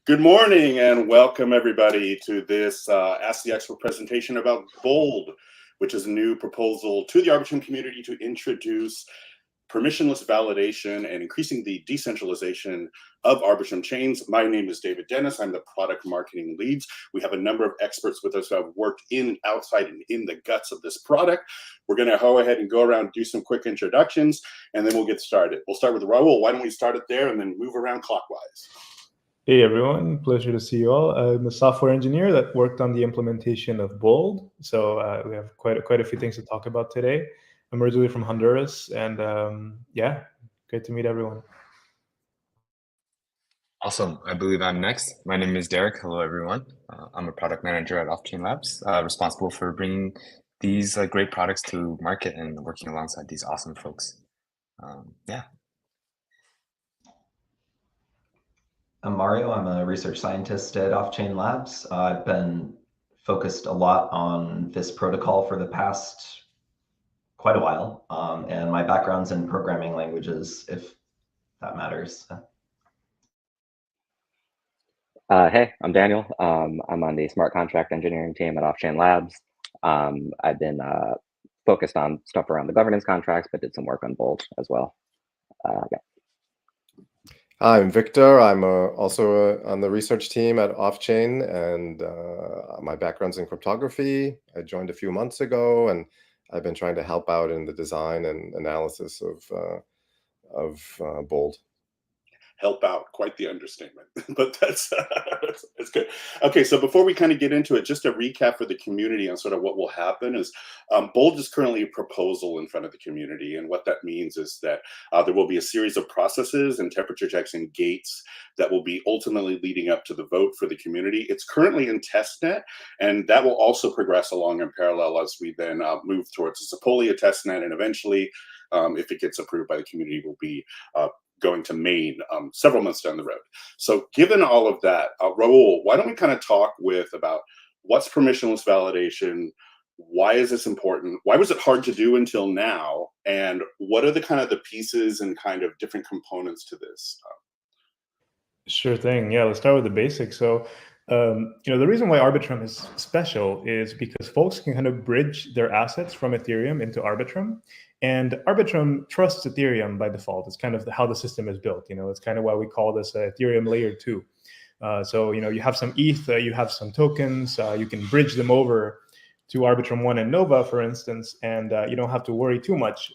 Good morning and welcome everybody to this Ask the Expert presentation about Bold, which is a new proposal to the Arbitrum community to introduce permissionless validation and increasing the decentralization of Arbitrum chains. My name is David Dennis. I'm the product marketing lead. We have a number of experts with us who have worked in, outside, and in the guts of this product. We're going to go ahead and go around, do some quick introductions, and then we'll get started. We'll start with Raul. Why don't we start it there and then move around clockwise? Hey everyone, pleasure to see you all. I'm a software engineer that worked on the implementation of Bold. So we have quite a few things to talk about today. I'm originally from Honduras, and yeah, great to meet everyone. Awesome. I believe I'm next. My name is Derek. Hello, everyone. I'm a product manager at Offchain Labs, responsible for bringing these great products to market and working alongside these awesome folks. Yeah. I'm Mario. I'm a research scientist at Offchain Labs. I've been focused a lot on this protocol for the past quite a while, and my background's in programming languages, if that matters. Hey, I'm Daniel. I'm on the smart contract engineering team at Offchain Labs. I've been focused on stuff around the governance contracts, but did some work on Bolt as well. Yeah. I'm Victor. I'm also on the research team at Offchain, and my background's in cryptography. I joined a few months ago, and I've been trying to help out in the design and analysis of Bold. Help out, quite the understatement, but that's good. Okay, so before we kind of get into it, just a recap for the community on sort of what will happen is Bold is currently a proposal in front of the community, and what that means is that there will be a series of processes and temperature checks and gates that will be ultimately leading up to the vote for the community. It's currently in testnet, and that will also progress along in parallel as we then move towards a Sepolia testnet, and eventually, if it gets approved by the community, will be going to main several months down the road. So given all of that, Raul, why don't we kind of talk about what's permissionless validation, why is this important, why was it hard to do until now, and what are the kind of the pieces and kind of different components to this? Sure thing. Yeah, let's start with the basics. So, the reason why Arbitrum is special is because folks can kind of bridge their assets from Ethereum into Arbitrum. And Arbitrum trusts Ethereum by default. It's kind of how the system is built. It's kind of why we call this Ethereum layer 2. So, you have some ETH, you have some tokens, you can bridge them over to Arbitrum 1 and Nova, for instance, and you don't have to worry too much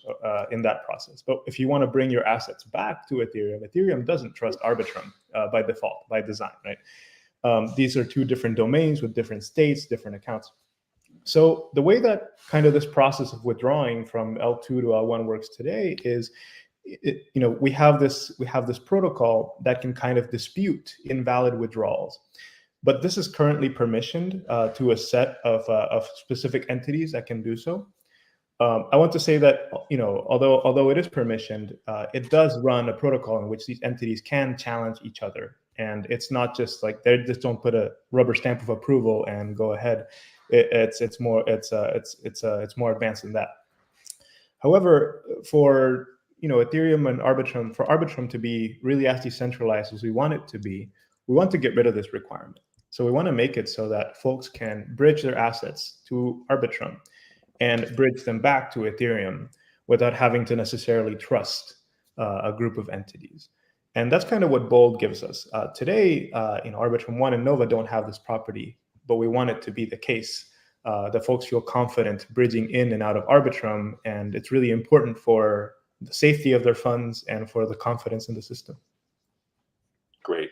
in that process. But if you want to bring your assets back to Ethereum, Ethereum doesn't trust Arbitrum by default, by design, right? These are two different domains with different states, different accounts. So the way that kind of this process of withdrawing from L2 to L1 works today is, we have this protocol that can kind of dispute invalid withdrawals. But this is currently permissioned to a set of specific entities that can do so. I want to say that, although it is permissioned, it does run a protocol in which these entities can challenge each other. And it's not just like they just don't put a rubber stamp of approval and go ahead. It's more advanced than that. However, for Ethereum and Arbitrum, for Arbitrum to be really as decentralized as we want it to be, we want to get rid of this requirement. So we want to make it so that folks can bridge their assets to Arbitrum and bridge them back to Ethereum without having to necessarily trust a group of entities. And that's kind of what Bold gives us. Today, Arbitrum 1 and Nova don't have this property, but we want it to be the case that folks feel confident bridging in and out of Arbitrum, and it's really important for the safety of their funds and for the confidence in the system. Great.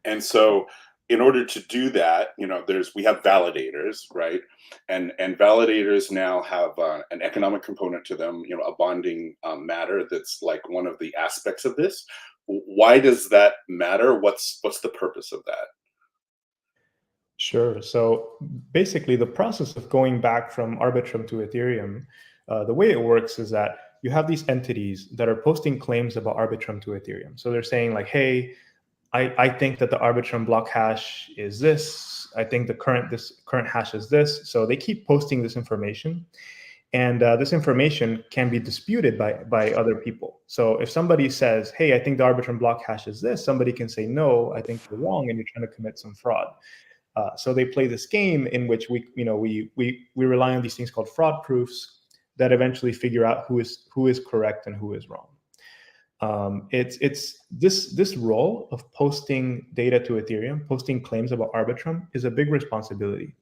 And so in order to do that, we have validators, right? And validators now have an economic component to them, a bonding matter that's like one of the aspects of this. Why does that matter? What's the purpose of that? Sure. So basically, the process of going back from Arbitrum to Ethereum, the way it works is that you have these entities that are posting claims about Arbitrum to Ethereum. So they're saying like, hey, I think that the Arbitrum block hash is this. I think this current hash is this. So they keep posting this information. And this information can be disputed by other people. So if somebody says, hey, I think the Arbitrum block hash is this, somebody can say, no, I think you're wrong and you're trying to commit some fraud. So they play this game in which we rely on these things called fraud proofs that eventually figure out who is correct and who is wrong. It's this role of posting data to Ethereum, posting claims about Arbitrum, is a big responsibility.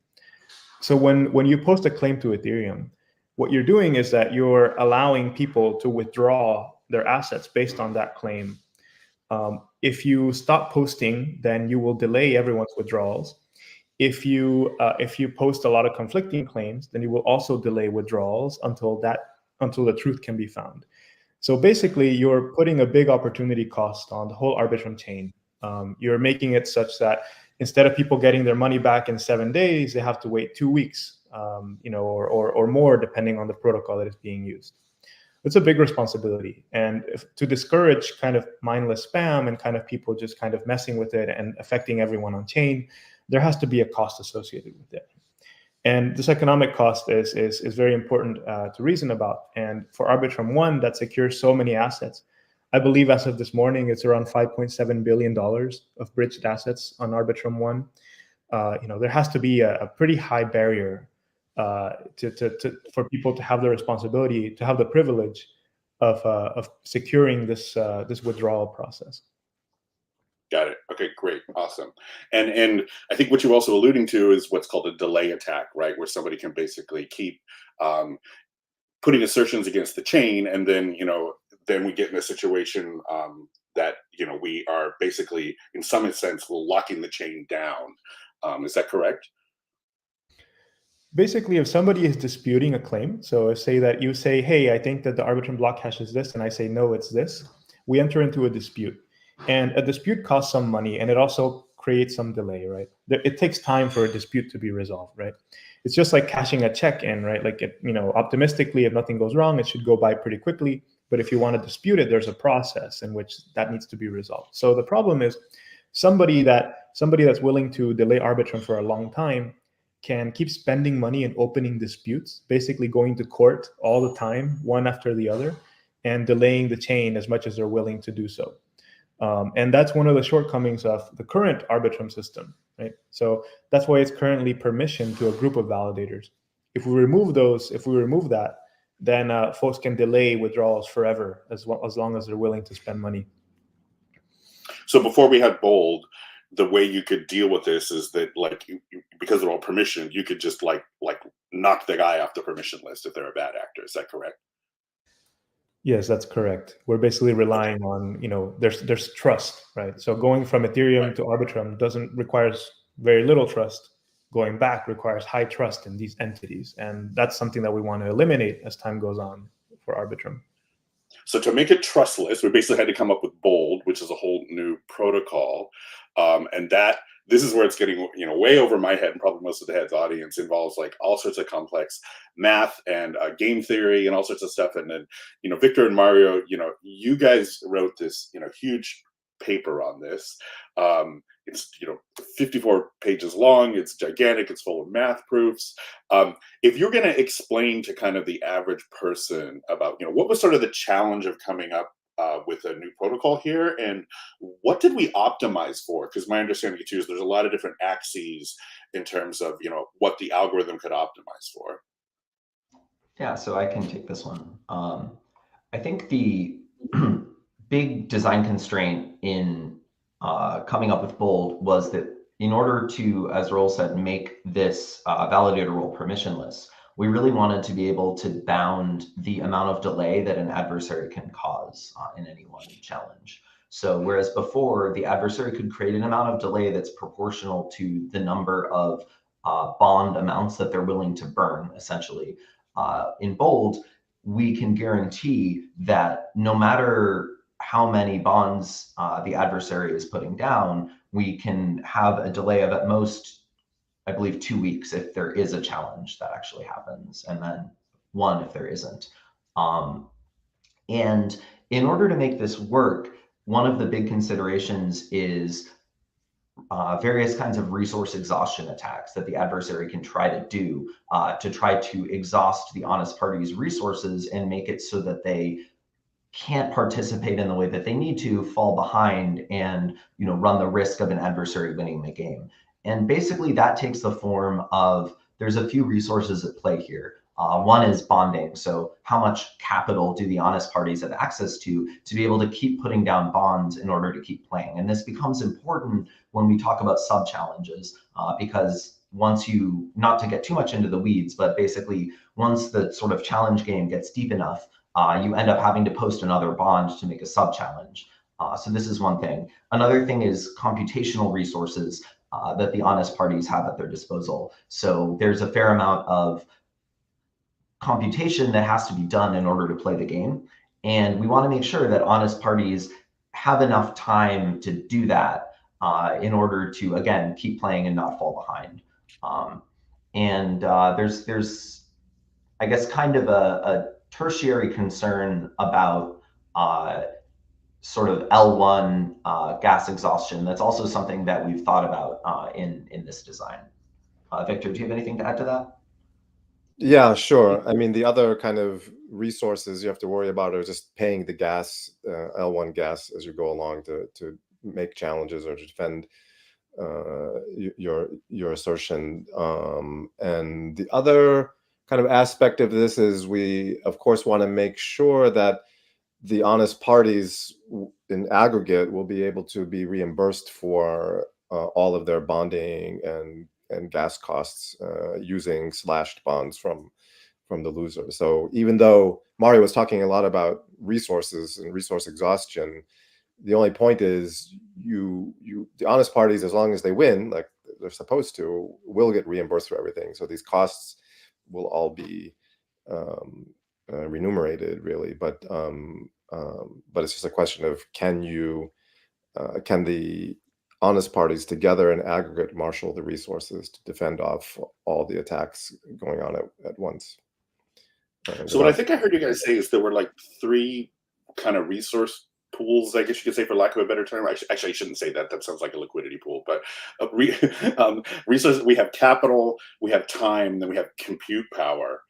So when you post a claim to Ethereum, what you're doing is that you're allowing people to withdraw their assets based on that claim. If you stop posting, then you will delay everyone's withdrawals. If you post a lot of conflicting claims, then you will also delay withdrawals until the truth can be found. So basically, you're putting a big opportunity cost on the whole Arbitrum chain. You're making it such that instead of people getting their money back in 7 days, they have to wait 2 weeks, or more, depending on the protocol that is being used. It's a big responsibility, and to discourage kind of mindless spam and kind of people just kind of messing with it and affecting everyone on chain, there has to be a cost associated with it. And this economic cost is very important to reason about. And for Arbitrum 1, that secures so many assets, I believe as of this morning, it's around $5.7 billion of bridged assets on Arbitrum 1. There has to be a pretty high barrier for people to have the responsibility, to have the privilege of securing this withdrawal process. Got it. Okay, great, awesome. And I think what you're also alluding to is what's called a delay attack, right? Where somebody can basically keep putting assertions against the chain, and then then we get in a situation that we are basically, in some sense, we're locking the chain down. Is that correct? Basically, if somebody is disputing a claim, so say that you say, hey, I think that the Arbitrum block hash is this, and I say, no, it's this, we enter into a dispute. And a dispute costs some money, and it also creates some delay, right? It takes time for a dispute to be resolved, right? It's just like cashing a check in, right? Like, optimistically, if nothing goes wrong, it should go by pretty quickly. But if you want to dispute it, there's a process in which that needs to be resolved. So the problem is somebody that's willing to delay Arbitrum for a long time can keep spending money and opening disputes, basically going to court all the time, one after the other, and delaying the chain as much as they're willing to do so. And that's one of the shortcomings of the current Arbitrum system, right? So that's why it's currently permissioned to a group of validators. If we remove that, then folks can delay withdrawals forever, as long as they're willing to spend money. So before we had Bold, the way you could deal with this is that, like, because they're all permissioned, you could just like knock the guy off the permission list if they're a bad actor. Is that correct? Yes, that's correct. We're basically relying on, there's trust, right? So going from Ethereum to Arbitrum requires very little trust. Going back requires high trust in these entities. And that's something that we want to eliminate as time goes on for Arbitrum. So to make it trustless, we basically had to come up with Bold, which is a whole new protocol. And this is where it's getting way over my head, and probably most of the head's audience. Involves like all sorts of complex math and game theory and all sorts of stuff. And then Victor and Mario, you guys wrote this huge paper on this. It's 54 pages long. It's gigantic. It's full of math proofs. If you're going to explain to kind of the average person about what was sort of the challenge of coming up with a new protocol here, and what did we optimize for? Because my understanding too is there's a lot of different axes in terms of what the algorithm could optimize for. Yeah, so I can take this one. I think the big design constraint in coming up with Bold was that in order to, as Raul said, make this validator role permissionless, we really wanted to be able to bound the amount of delay that an adversary can cause in any one challenge. So whereas before, the adversary could create an amount of delay that's proportional to the number of bond amounts that they're willing to burn, essentially, in Bold, we can guarantee that no matter how many bonds the adversary is putting down, we can have a delay of at most, I believe, 2 weeks if there is a challenge that actually happens, and then 1 if there isn't. And in order to make this work, one of the big considerations is various kinds of resource exhaustion attacks that the adversary can try to do to try to exhaust the honest party's resources and make it so that they can't participate in the way that they need to, fall behind, and run the risk of an adversary winning the game. And basically that takes the form of, there's a few resources at play here. One is bonding. So how much capital do the honest parties have access to be able to keep putting down bonds in order to keep playing? And this becomes important when we talk about sub challenges, because once you, not to get too much into the weeds, but basically once the sort of challenge game gets deep enough, you end up having to post another bond to make a sub challenge. So this is one thing. Another thing is computational resources that the honest parties have at their disposal. So there's a fair amount of computation that has to be done in order to play the game. And we want to make sure that honest parties have enough time to do that in order to, again, keep playing and not fall behind. There's, I guess, kind of a tertiary concern about sort of L1 gas exhaustion. That's also something that we've thought about in this design. Victor, do you have anything to add to that? Yeah, sure. I mean, the other kind of resources you have to worry about are just paying the gas, L1 gas, as you go along to make challenges or to defend your assertion. And the other kind of aspect of this is we, of course, want to make sure that the honest parties in aggregate will be able to be reimbursed for all of their bonding and gas costs using slashed bonds from the loser. So even though Mario was talking a lot about resources and resource exhaustion, the only point is the honest parties, as long as they win, like they're supposed to, will get reimbursed for everything. So these costs will all be remunerated, really. But it's just a question of can the honest parties together in aggregate marshal the resources to defend off all the attacks going on at once. So what I think I heard you guys say is there were like 3 kind of resource pools, I guess you could say, for lack of a better term. Actually, I shouldn't say that. That sounds like a liquidity pool. But resources, we have capital, we have time, then we have compute power,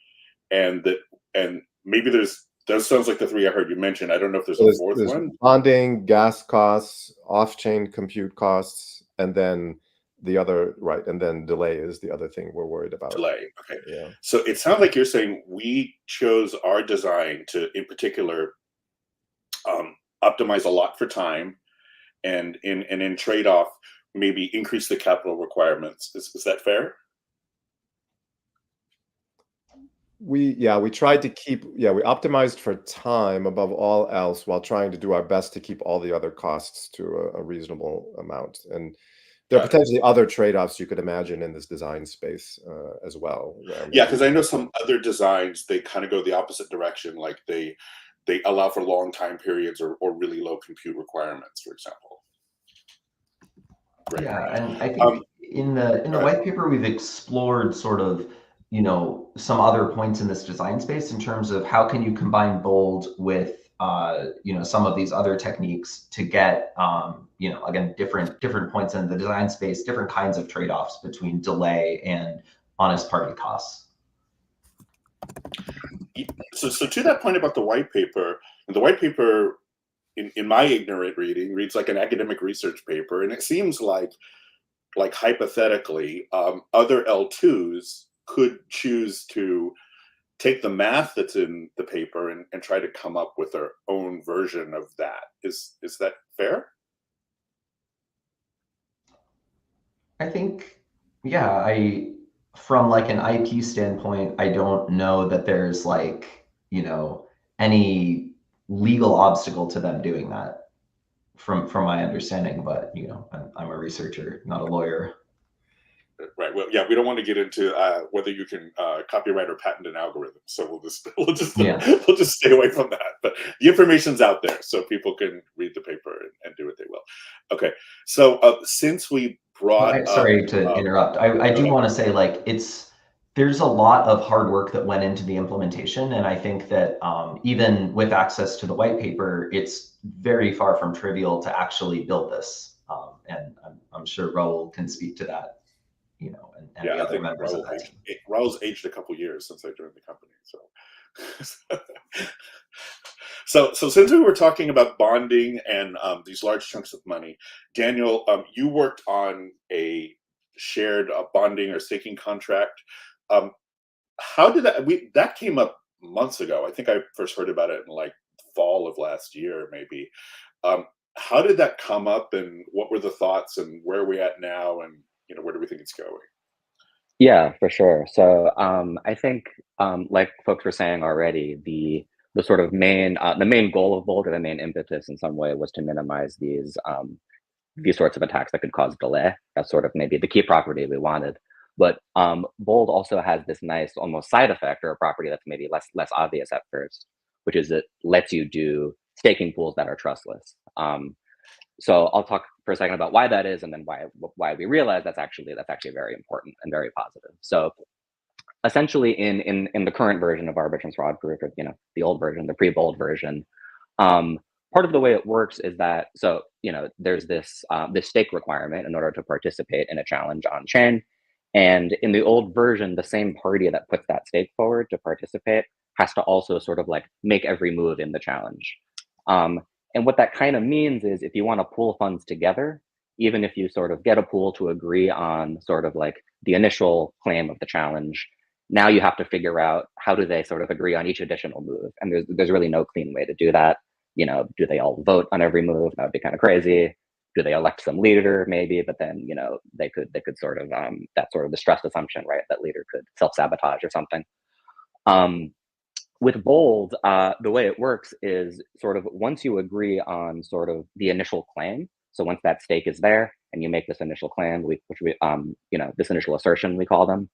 and maybe that sounds like the 3 I heard you mention. I don't know if there's a 4th one. Bonding, gas costs, off-chain compute costs, and then the other, right, and then delay is the other thing we're worried about. Delay, okay. Yeah. So it sounds like you're saying we chose our design to, in particular, optimize a lot for time, and in trade-off, maybe increase the capital requirements. Is that fair? We tried to keep, we optimized for time above all else while trying to do our best to keep all the other costs to a reasonable amount. And there are potentially other trade-offs you could imagine in this design space as well. Yeah, because I know some other designs, they kind of go the opposite direction. Like they allow for long time periods or really low compute requirements, for example. Great. Yeah, and I think in the white paper, we've explored sort of, some other points in this design space in terms of how can you combine bold with, some of these other techniques to get, again, different points in the design space, different kinds of trade-offs between delay and honest party costs. So to that point about the white paper, in my ignorant reading, reads like an academic research paper, and it seems like hypothetically, other L2s could choose to take the math that's in the paper and try to come up with their own version of that. Is that fair? I think, from like an IP standpoint, I don't know that there's any legal obstacle to them doing that from my understanding, but I'm a researcher, not a lawyer. Right. Well, yeah, we don't want to get into whether you can copyright or patent an algorithm, so we'll just stay away from that. But the information's out there, so people can read the paper and do what they will. Okay. So since we brought, sorry to interrupt. I do want to say there's a lot of hard work that went into the implementation, and I think that even with access to the white paper, it's very far from trivial to actually build this. and I'm sure Raul can speak to that, and Yeah, the I other think members of that team. Raul's aged a couple years since I joined the company. So since we were talking about bonding and these large chunks of money, Daniel, you worked on a shared bonding or staking contract. How did that came up months ago? I think I first heard about it in like fall of last year, maybe. How did that come up, and what were the thoughts, and where are we at now, and where do we think it's going? Yeah, for sure. So I think, like folks were saying already, the sort of the main goal of Bolt, or the main impetus in some way, was to minimize these sorts of attacks that could cause delay. That's sort of maybe the key property we wanted. But Bold also has this nice almost side effect, or a property that's maybe less obvious at first, which is it lets you do staking pools that are trustless. So I'll talk for a second about why that is, and then why we realize that's actually very important and very positive. So essentially, in the current version of Arbitrum's fraud proof, or the old version, the pre-Bold version, part of the way it works is that there's this stake requirement in order to participate in a challenge on chain, and in the old version, the same party that puts that stake forward to participate has to also sort of like make every move in the challenge. And what that kind of means is, if you want to pool funds together, even if you sort of get a pool to agree on sort of like the initial claim of the challenge, now you have to figure out how do they sort of agree on each additional move. And there's really no clean way to do that. Do they all vote on every move? That would be kind of crazy. Do they elect some leader? Maybe, but then they could sort of that's sort of the stress assumption, right? That leader could self-sabotage or something. With Bold, the way it works is sort of once you agree on sort of the initial claim. So once that stake is there and you make this initial claim, this initial assertion, we call them.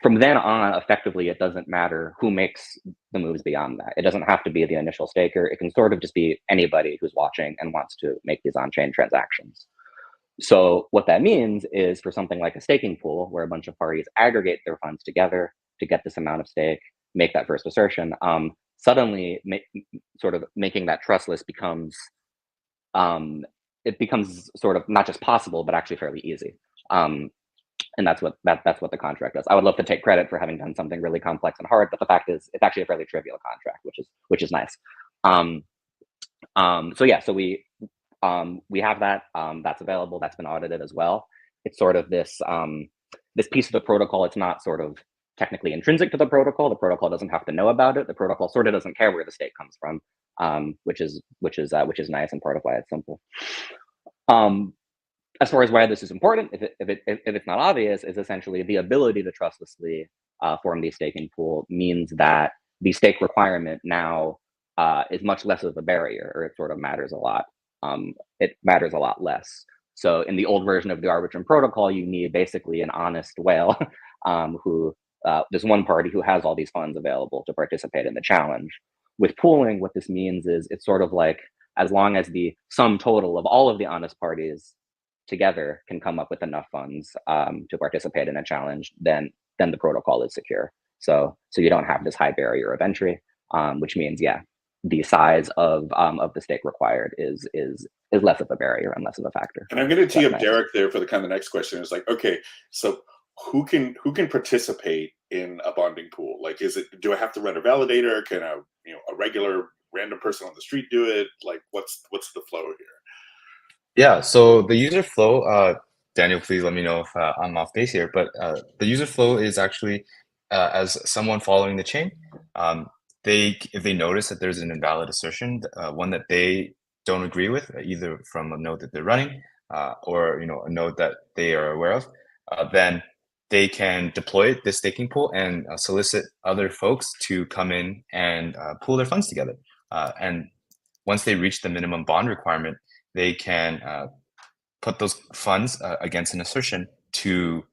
From then on, effectively, it doesn't matter who makes the moves beyond that. It doesn't have to be the initial staker. It can sort of just be anybody who's watching and wants to make these on-chain transactions. So what that means is, for something like a staking pool, where a bunch of parties aggregate their funds together to get this amount of stake, make that first assertion, suddenly sort of making that trustless becomes sort of not just possible, but actually fairly easy. And that's what the contract does. I would love to take credit for having done something really complex and hard, but the fact is, it's actually a fairly trivial contract, which is nice. So we have that. That's available. That's been audited as well. It's sort of this piece of the protocol. It's not sort of technically intrinsic to the protocol. The protocol doesn't have to know about it. The protocol sort of doesn't care where the stake comes from, which is nice, and part of why it's simple. As far as why this is important, if it's not obvious, is essentially the ability to trustlessly form the staking pool means that the stake requirement now is much less of a barrier, or it sort of matters a lot. It matters a lot less. So in the old version of the Arbitrum protocol, you need basically an honest whale there's one party who has all these funds available to participate in the challenge. With pooling, what this means is it's sort of like, as long as the sum total of all of the honest parties together can come up with enough funds to participate in a challenge, then the protocol is secure. So you don't have this high barrier of entry, which means, the size of the stake required is less of a barrier and less of a factor. And I'm going to tee up Derek there for the kind of next question. It's like, okay, so who can participate in a bonding pool? Like, do I have to run a validator? Can a regular random person on the street do it? Like, what's the flow here? Yeah, so the user flow, Daniel, please let me know if I'm off base here, but the user flow is actually, as someone following the chain, if they notice that there's an invalid assertion, one that they don't agree with, either from a node that they're running or a node that they are aware of, then they can deploy this staking pool and solicit other folks to come in and pool their funds together. And once they reach the minimum bond requirement, they can put those funds against an assertion to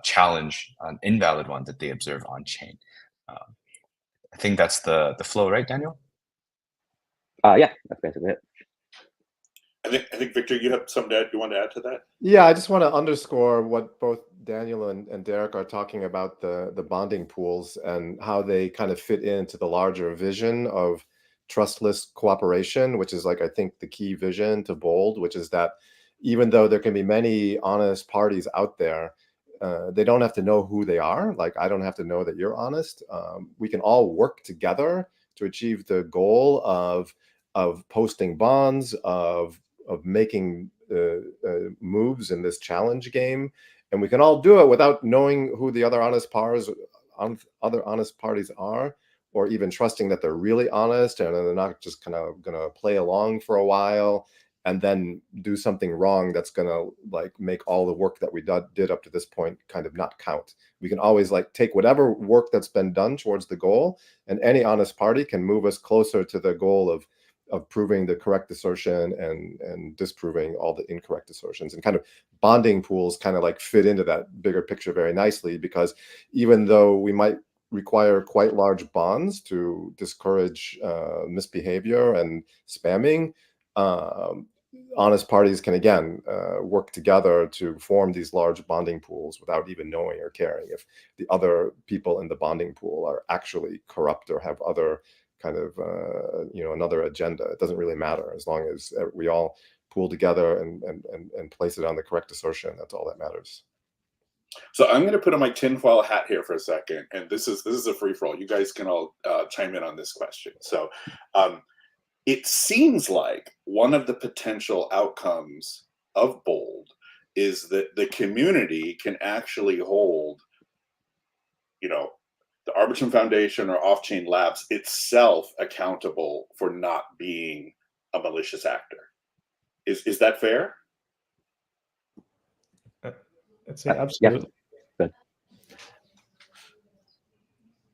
challenge an invalid one that they observe on chain. I think that's the flow, right, Daniel? Yeah, that's basically it. I think Victor, you have something you want to add to that? Yeah, I just want to underscore what both Daniel and Derek are talking about, the bonding pools and how they kind of fit into the larger vision of trustless cooperation, which is, like, I think the key vision to Bold, which is that even though there can be many honest parties out there, they don't have to know who they are. Like, I don't have to know that you're honest. We can all work together to achieve the goal of posting bonds, of making moves in this challenge game, and we can all do it without knowing who the other honest parties are, or even trusting that they're really honest and they're not just kind of gonna play along for a while and then do something wrong that's gonna like make all the work that we did up to this point kind of not count. We can always like take whatever work that's been done towards the goal, and any honest party can move us closer to the goal of proving the correct assertion and disproving all the incorrect assertions. And kind of bonding pools kind of like fit into that bigger picture very nicely, because even though we might require quite large bonds to discourage misbehavior and spamming, honest parties can again work together to form these large bonding pools without even knowing or caring if the other people in the bonding pool are actually corrupt or have other kind of another agenda. It doesn't really matter, as long as we all pool together and place it on the correct assertion. That's all that matters. So I'm going to put on my tinfoil hat here for a second, and this is a free for all. You guys can all chime in on this question. So it seems like one of the potential outcomes of Bold is that the community can actually hold, the Arbitrum Foundation or Offchain Labs itself accountable for not being a malicious actor. Is that fair? I'd say absolutely. Yeah. Good.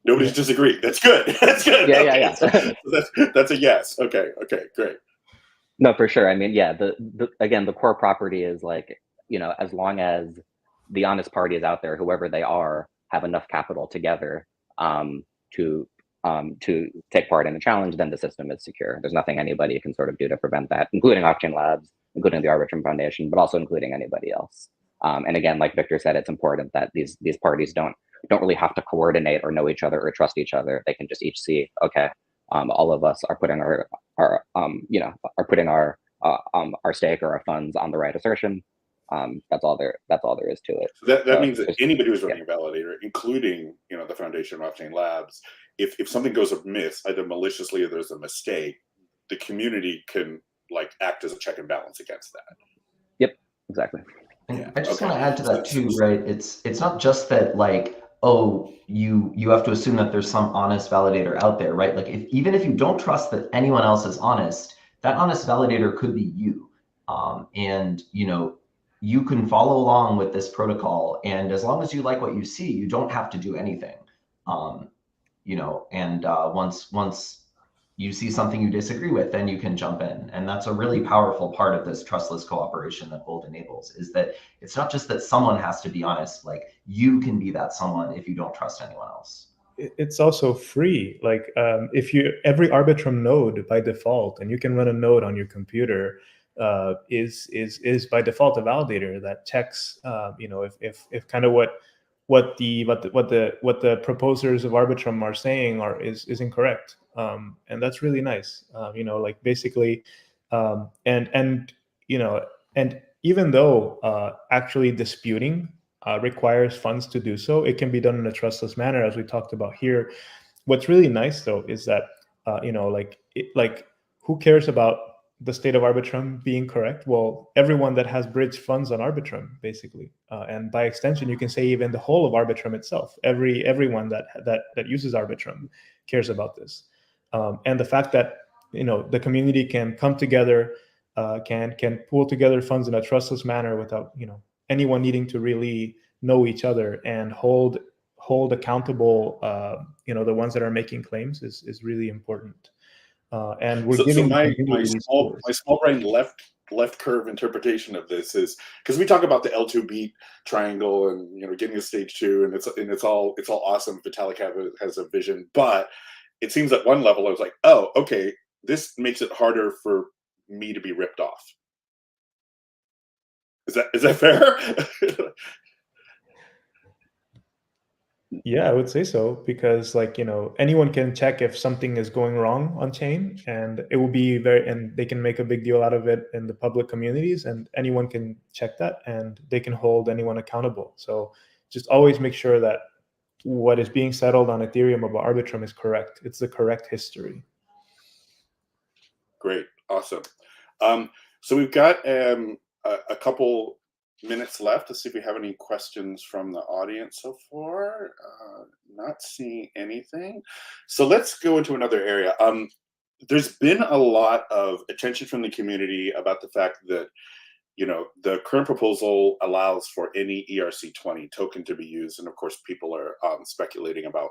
Nobody's disagreed. That's good. That's good. Yeah, okay. yeah. So that's a yes. Okay, great. No, for sure. I mean, yeah, again, the core property is like, as long as the honest party is out there, whoever they are, have enough capital together to take part in the challenge, then the system is secure. There's nothing anybody can sort of do to prevent that, including Offchain Labs, including the Arbitrum Foundation, but also including anybody else. And again, like Victor said, it's important that these parties don't really have to coordinate or know each other or trust each other. They can just each see, okay, all of us are putting our stake or our funds on the right assertion. That's all there is to it. So that means that anybody who's running a validator, including the Foundation of Offchain Labs, if something goes amiss, either maliciously or there's a mistake, the community can like act as a check and balance against that. Yep, exactly. And I just want to add to that too, right? It's not just that like, oh, you have to assume that there's some honest validator out there, right? Like even if you don't trust that anyone else is honest, that honest validator could be you. And you can follow along with this protocol, and as long as you like what you see, you don't have to do anything. Once you see something you disagree with, then you can jump in. And that's a really powerful part of this trustless cooperation that Bold enables, is that it's not just that someone has to be honest, like you can be that someone if you don't trust anyone else. It's also free. Like every Arbitrum node by default, and you can run a node on your computer, is by default a validator that checks, if kind of what the proposers of Arbitrum are saying is incorrect. And that's really nice. Like basically, and even though actually disputing requires funds to do so, it can be done in a trustless manner, as we talked about here. What's really nice though is that who cares about the state of Arbitrum being correct? Well, everyone that has bridged funds on Arbitrum, basically, and by extension, you can say even the whole of Arbitrum itself. Everyone that uses Arbitrum cares about this, and the fact that the community can come together, can pool together funds in a trustless manner without anyone needing to really know each other and hold accountable the ones that are making claims is really important. And we're giving my small brain left curve interpretation of this is, because we talk about the L2 beat triangle and getting to stage 2, and it's all awesome. Vitalik has a vision, but it seems at one level I was like, oh, okay, this makes it harder for me to be ripped off. Is that fair? Yeah, I would say so, because like, anyone can check if something is going wrong on chain, and it will be and they can make a big deal out of it in the public communities, and anyone can check that and they can hold anyone accountable. So just always make sure that what is being settled on Ethereum about Arbitrum is correct. It's the correct history. Great, awesome. So we've got a couple minutes left to see if we have any questions from the audience so far. Not seeing anything. So let's go into another area. There's been a lot of attention from the community about the fact that the current proposal allows for any ERC20 token to be used, and of course people are speculating about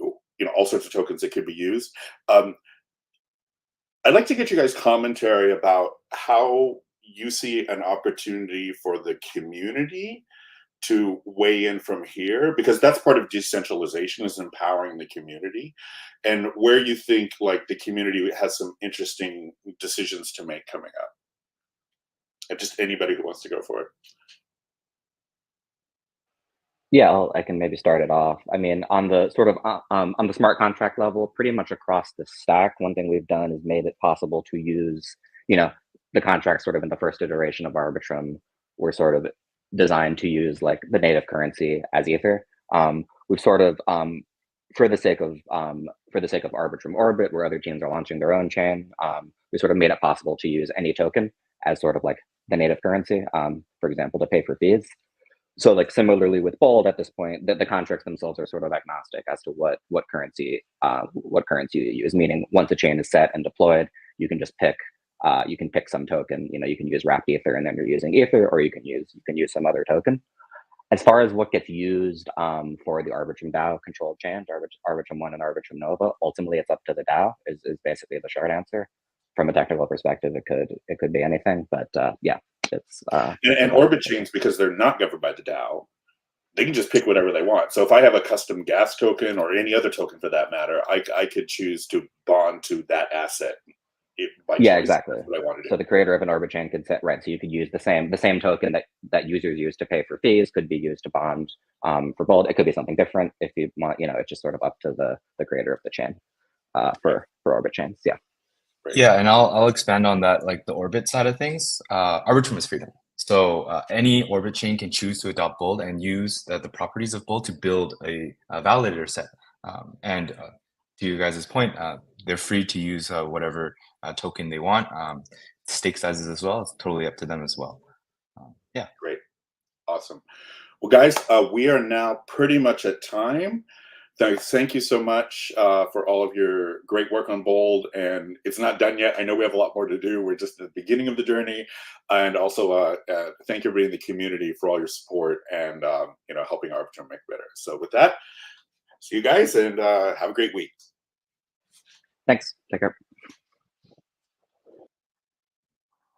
all sorts of tokens that could be used. I'd like to get you guys' commentary about how you see an opportunity for the community to weigh in from here, because that's part of decentralization, is empowering the community, and where you think like the community has some interesting decisions to make coming up. And just anybody who wants to go for it. Yeah, I can maybe start it off. I mean, on the sort of on the smart contract level, pretty much across the stack, one thing we've done is made it possible to use, the contracts sort of in the first iteration of Arbitrum were sort of designed to use like the native currency as Ether. We've sort of for the sake of Arbitrum Orbit, where other teams are launching their own chain, we sort of made it possible to use any token as sort of like the native currency, for example, to pay for fees. So like similarly with Bold at this point, the contracts themselves are sort of agnostic as to what currency you use. Meaning once a chain is set and deployed, you can just pick some token. You can use wrapped Ether and then you're using Ether, or you can use some other token. As far as what gets used for the Arbitrum DAO controlled chain, Arbitrum 1 and Arbitrum Nova, ultimately it's up to the DAO is basically the short answer. From a technical perspective, it could be anything, but yeah. It's and Orbit chains, because they're not governed by the DAO, they can just pick whatever they want. So if I have a custom gas token or any other token for that matter, I could choose to bond to that asset. Yeah, exactly. That's what I want to do. So the creator of an Orbit chain could set, right? So you could use the same token that users use to pay for fees could be used to bond for Bold. It could be something different if you want. It's just sort of up to the creator of the chain for Orbit chains. Yeah. Right. Yeah, and I'll expand on that, like the Orbit side of things. Arbitrum is freedom. So any Orbit chain can choose to adopt Bold and use the properties of Bold to build a validator set. And to you guys' point, they're free to use whatever token they want. Stake sizes as well. It's totally up to them as well. Yeah. Great. Awesome. Well, guys, we are now pretty much at time. Thank you so much for all of your great work on Bold, and it's not done yet. I know we have a lot more to do. We're just at the beginning of the journey, and also thank everybody in the community for all your support and helping Arbitrum make better. So with that, see you guys, and have a great week. Thanks. Take care.